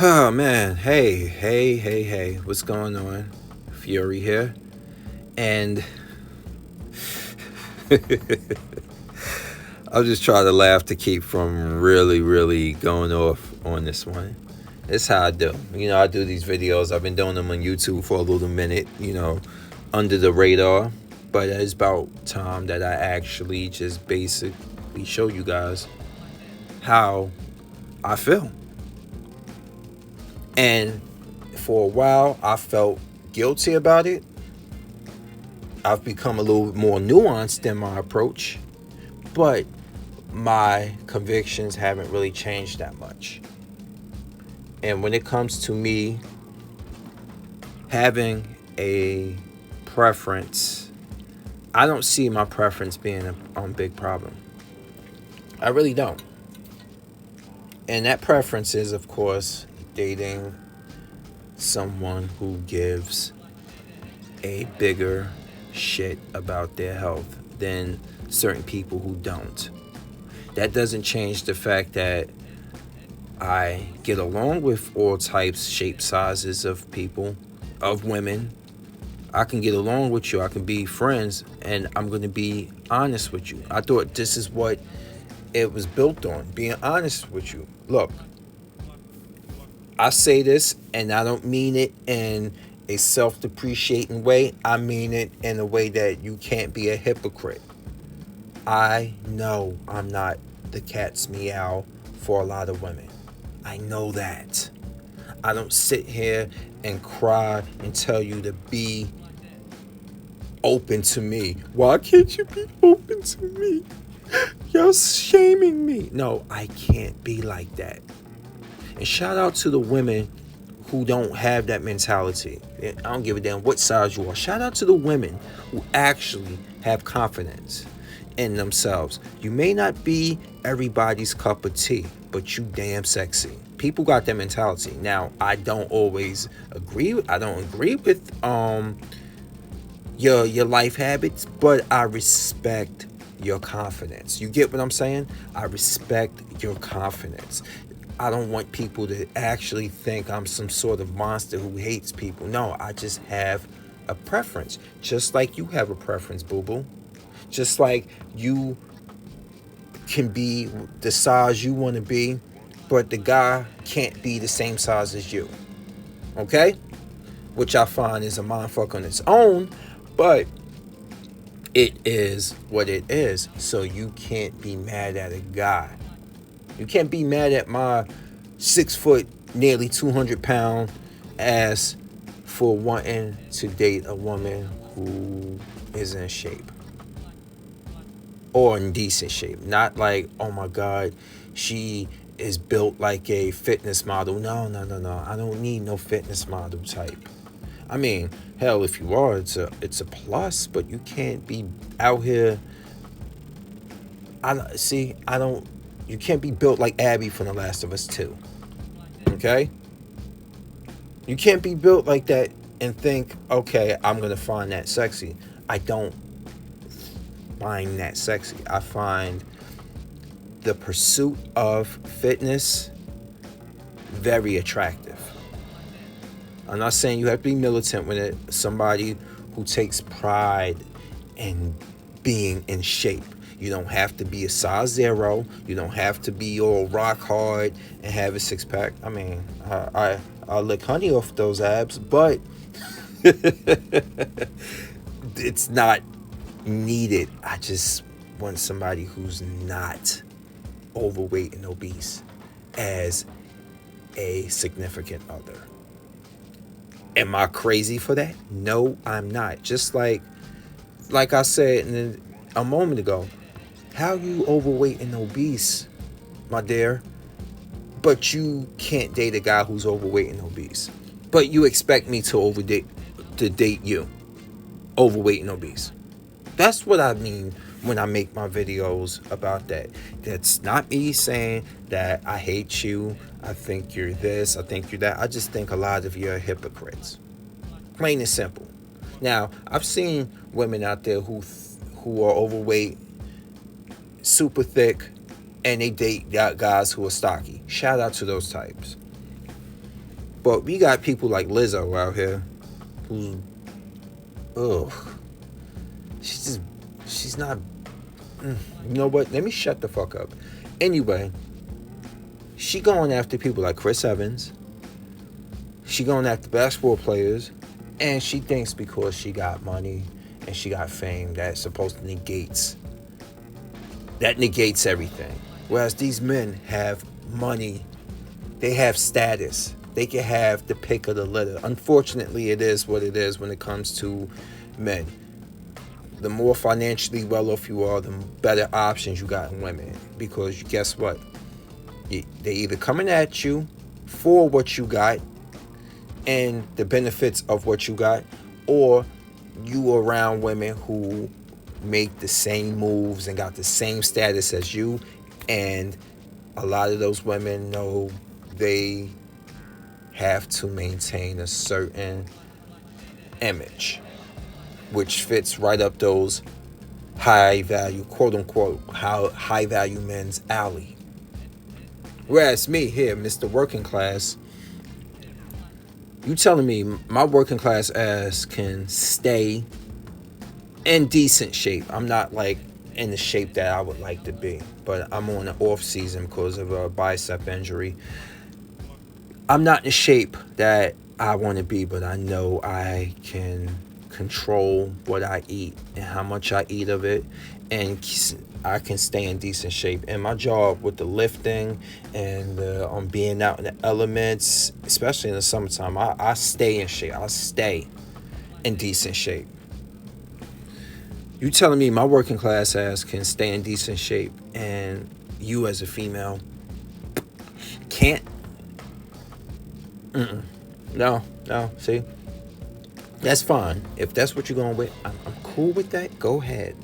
Oh man, hey, what's going on? Fury here. And I'll just try to laugh to keep from really going off on this one. It's how I do. I do these videos. I've been doing them on YouTube for a little minute, under the radar. But it's about time that I actually just basically show you guys how I feel. And for a while, I felt guilty about it. I've become a little more nuanced in my approach, but my convictions haven't really changed that much. And when it comes to me having a preference, I don't see my preference being a big problem. I really don't. And that preference is, of course, dating someone who gives a bigger shit about their health than certain people who don't. That doesn't change the fact that I get along with all types, shapes, sizes of people, of women. I can get along with you. I can be friends, and I'm going to be honest with you. I thought this is what it was built on, being honest with you. Look, I say this, and I don't mean it in a self-depreciating way. I mean it in a way that you can't be a hypocrite. I know I'm not the cat's meow for a lot of women. I know that. I don't sit here and cry and tell you to be open to me. Why can't you be open to me? You're shaming me. No, I can't be like that. And shout out to the women who don't have that mentality. I don't give a damn what size you are. Shout out to the women who actually have confidence in themselves. You may not be everybody's cup of tea, but you damn sexy. People got that mentality. Now, I don't always agree. I don't agree with your life habits, but I respect your confidence. You get what I'm saying? I respect your confidence. I don't want people to actually think I'm some sort of monster who hates people. No, I just have a preference. Just like you have a preference, boo-boo. Just like you can be the size you want to be, but the guy can't be the same size as you. Okay? Which I find is a mindfuck on its own, but it is what it is. So you can't be mad at a guy. You can't be mad at my 6 foot, nearly 200-pound ass for wanting to date a woman who is in shape or in decent shape. Not like, oh my God, she is built like a fitness model. No. I don't need no fitness model type. I mean, hell, if you are, it's a plus, but you can't be out here. You can't be built like Abby from The Last of Us 2. Okay? You can't be built like that and think, okay, I'm going to find that sexy. I don't find that sexy. I find the pursuit of fitness very attractive. I'm not saying you have to be militant with it. Somebody who takes pride in being in shape. You don't have to be a size 0. You don't have to be all rock hard and have a six pack. I mean, I'll lick honey off those abs, but it's not needed. I just want somebody who's not overweight and obese as a significant other. Am I crazy for that? No, I'm not. Just like I said a moment ago, how you overweight and obese, my dear, but you can't date a guy who's overweight and obese. But you expect me to date you, overweight and obese. That's what I mean when I make my videos about that. That's not me saying that I hate you, I think you're this, I think you're that. I just think a lot of you are hypocrites. Plain and simple. Now, I've seen women out there who are overweight, super thick, and they date guys who are stocky. Shout out to those types. But we got people like Lizzo out here who, ugh, she's just, she's not, you know what? Let me shut the fuck up. Anyway, she going after people like Chris Evans. She going after basketball players. And she thinks because she got money and she got fame, that supposed to negates everything. Whereas these men have money, they have status, they can have the pick of the litter. Unfortunately, it is what it is when it comes to men. The more financially well off you are, the better options you got in women. Because guess what? They either coming at you for what you got and the benefits of what you got, or you around women who make the same moves and got the same status as you, and a lot of those women know they have to maintain a certain image, which fits right up those high value, quote unquote, high value men's alley. Whereas me here, Mr. Working Class, you telling me my working class ass can stay in decent shape. I'm not like in the shape that I would like to be, but I'm on the off season because of a bicep injury. I'm not in the shape that I want to be, but I know I can control what I eat and how much I eat of it, and I can stay in decent shape. And my job with the lifting and on being out in the elements, especially in the summertime, I stay in shape. I stay in decent shape. You telling me my working class ass can stay in decent shape and you as a female can't? No, see? That's fine. If that's what you're going with, I'm cool with that. Go ahead.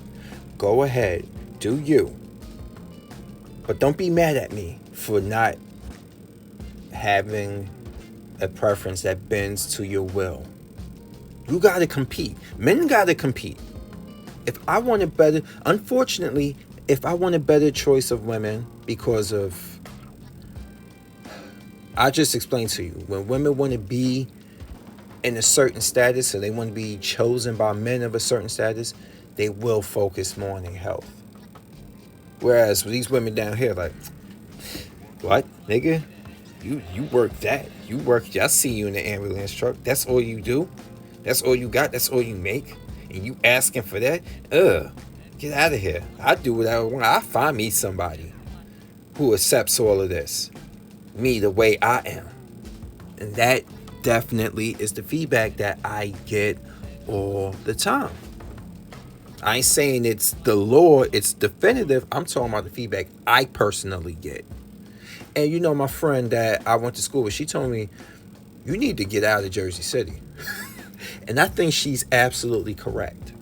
Do you. But don't be mad at me for not having a preference that bends to your will. You got to compete. Men got to compete. If I want a better choice of women because of, I just explained to you, when women want to be in a certain status, or they want to be chosen by men of a certain status, they will focus more on their health. Whereas with these women down here, like, what, nigga? You work that. I see you in the ambulance truck. That's all you do? That's all you got? That's all you make? And you asking for that? Get out of here. I do whatever I want. I find me somebody who accepts all of this. Me the way I am. And that definitely is the feedback that I get all the time. I ain't saying it's the law, it's definitive. I'm talking about the feedback I personally get. And you know, my friend that I went to school with, she told me, you need to get out of Jersey City. And I think she's absolutely correct.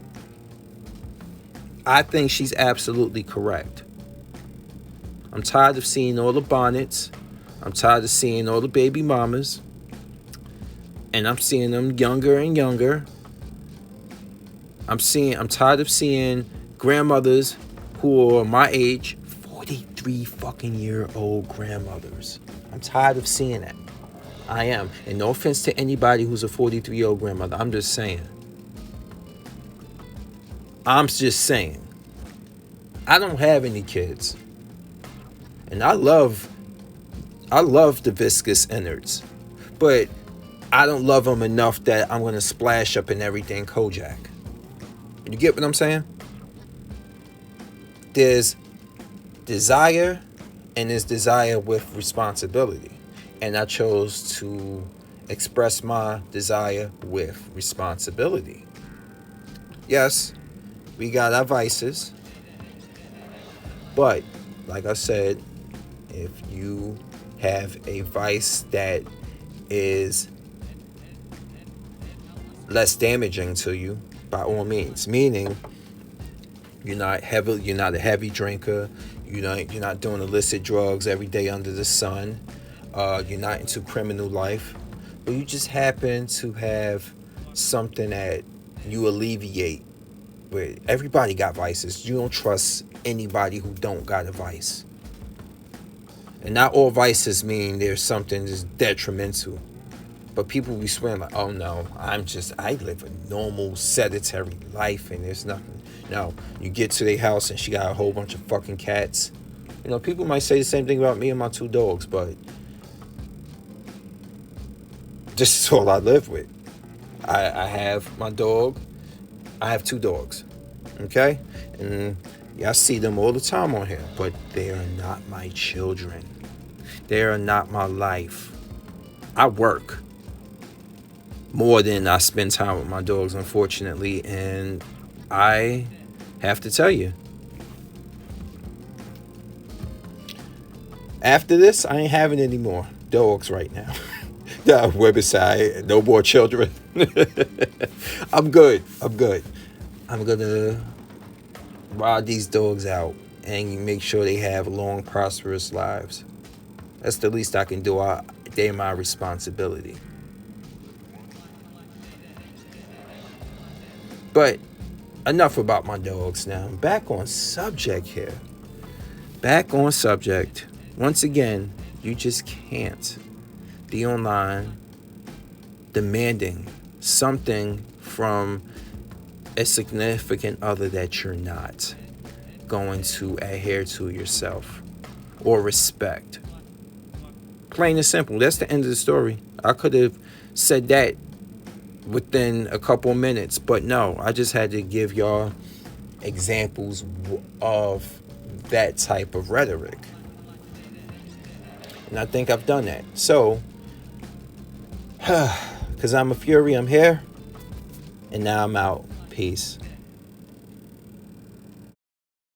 I'm tired of seeing all the bonnets. I'm tired of seeing all the baby mamas. And I'm seeing them younger and younger. I'm tired of seeing grandmothers who are my age, 43 fucking year old grandmothers. I'm tired of seeing that. I am. And no offense to anybody who's a 43-year-old grandmother. I'm just saying. I don't have any kids. And I love the viscous innards. But I don't love them enough that I'm going to splash up in everything Kojak. You get what I'm saying? There's desire and there's desire with responsibility. And I chose to express my desire with responsibility. Yes, we got our vices. But, like I said, if you have a vice that is less damaging to you, by all means, meaning you're not a heavy drinker, you're not doing illicit drugs every day under the sun, you're not into criminal life, but you just happen to have something that you alleviate. Where everybody got vices. You don't trust anybody who don't got a vice. And not all vices mean there's something that's detrimental. But people be swearing like, oh no, I live a normal, sedentary life and there's nothing. No, you get to their house and she got a whole bunch of fucking cats. You know, people might say the same thing about me and my 2 dogs, but this is all I live with. I have my dog. I have 2 dogs. Okay? And yeah, I see them all the time on here, but they are not my children. They are not my life. I work more than I spend time with my dogs, unfortunately, and I have to tell you, after this, I ain't having any more dogs right now. The website, no more children. I'm good. I'm gonna ride these dogs out and make sure they have long, prosperous lives. That's the least I can do. They're my responsibility. But enough about my dogs now. Back on subject here. Back on subject. Once again, you just can't be online demanding something from a significant other that you're not going to adhere to yourself or respect. Plain and simple. That's the end of the story. I could have said that within a couple minutes, but no, I just had to give y'all examples of that type of rhetoric. And I think I've done that. So, because I'm a fury, I'm here. And now I'm out. Peace.